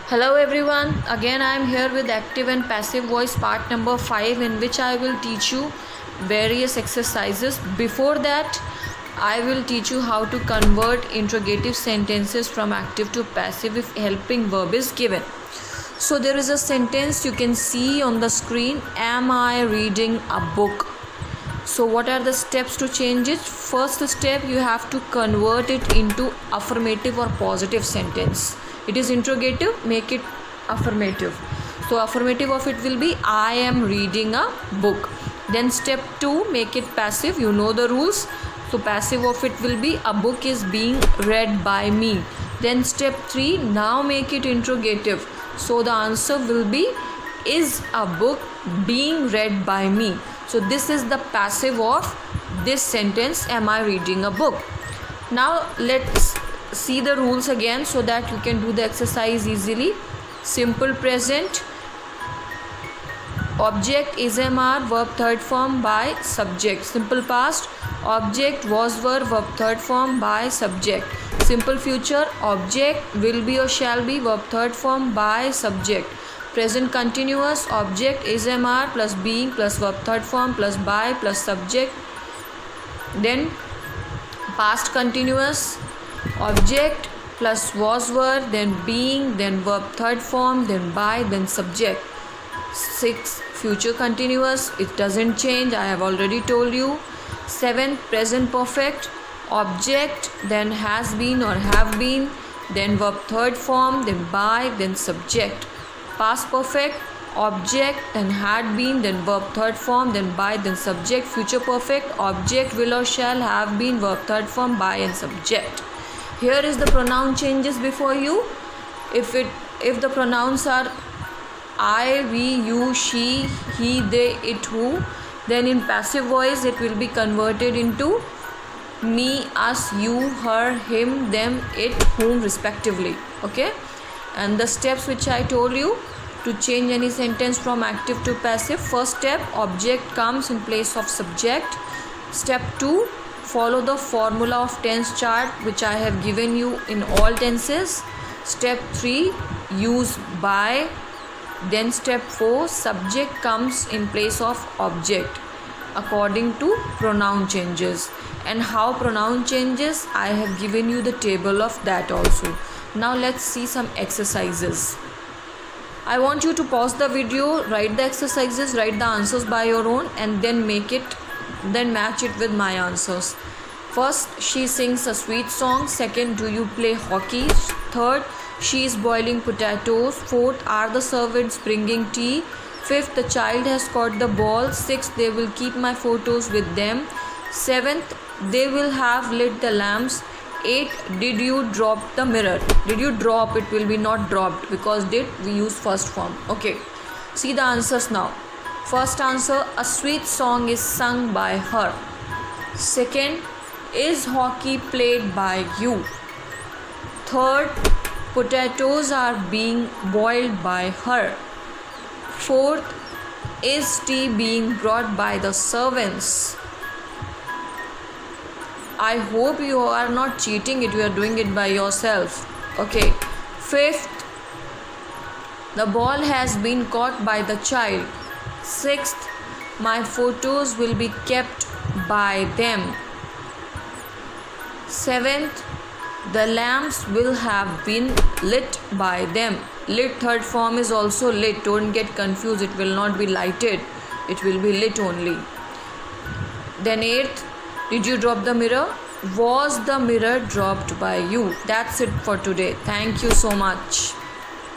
Hello everyone, again I am here with active and passive voice part number 5, in which I will teach you various exercises. Before that, I will teach you how to convert interrogative sentences from active to passive if helping verb is given. So there is a sentence you can see on the screen, am I reading a book? So what are the steps to change it? First step, you have to convert it into affirmative or positive sentence. It is interrogative, make it affirmative. So affirmative of it will be I am reading a book. Then step 2, make it passive. You know the rules. So passive of it will be a book is being read by me. Then step 3, now make it interrogative. So the answer will be is a book being read by me. So this is the passive of this sentence, am I reading a book? Now let's see the rules again so that you can do the exercise easily. Simple present, object is MR, verb third form by subject. Simple past, object was verb third form by subject. Simple future, object will be or shall be, verb third form by subject. Present continuous, object is MR plus being plus verb third form plus by plus subject. Then past continuous, object plus was verb, then being, then verb third form, then by, then subject. 6 future continuous, it doesn't change, I have already told you. 7 present perfect, object, then has been or have been, then verb third form, then by, then subject. Past perfect, object, then had been, then verb third form, then by, then subject. Future perfect, object will or shall have been, verb third form, by, and subject. Here is the pronoun changes before you. If the pronouns are I, we, you, she, he, they, it, who, then in passive voice it will be converted into me, us, you, her, him, them, it, whom respectively. Okay, and the steps which I told you to change any sentence from active to passive. First step, object comes in place of subject. Step 2, follow the formula of tense chart which I have given you in all tenses. Step 3, use by. Then step 4, subject comes in place of object according to pronoun changes. And how pronoun changes, I have given you the table of that also. Now let's see some exercises. I want you to pause the video, write the exercises, write the answers by your own, and then match it with my answers. First, she sings a sweet song. Second, do you play hockey? Third, she is boiling potatoes. Fourth, are the servants bringing tea? Fifth, the child has caught the ball. Sixth, they will keep my photos with them. Seventh, they will have lit the lamps. 8, did you drop the mirror? Did you drop? It will be not dropped because did we use first form. Okay, see the answers now. First answer, a sweet song is sung by her. Second, is hockey played by you? Third, potatoes are being boiled by her. Fourth, is tea being brought by the servants? I hope you are not cheating it, you are doing it by yourself. Okay. Fifth, the ball has been caught by the child. Sixth, my photos will be kept by them. Seventh, the lamps will have been lit by them. Lit third form is also lit, don't get confused, it will not be lighted, it will be lit only. Then 8th, did you drop the mirror? Was the mirror dropped by you? That's it for today. Thank you so much.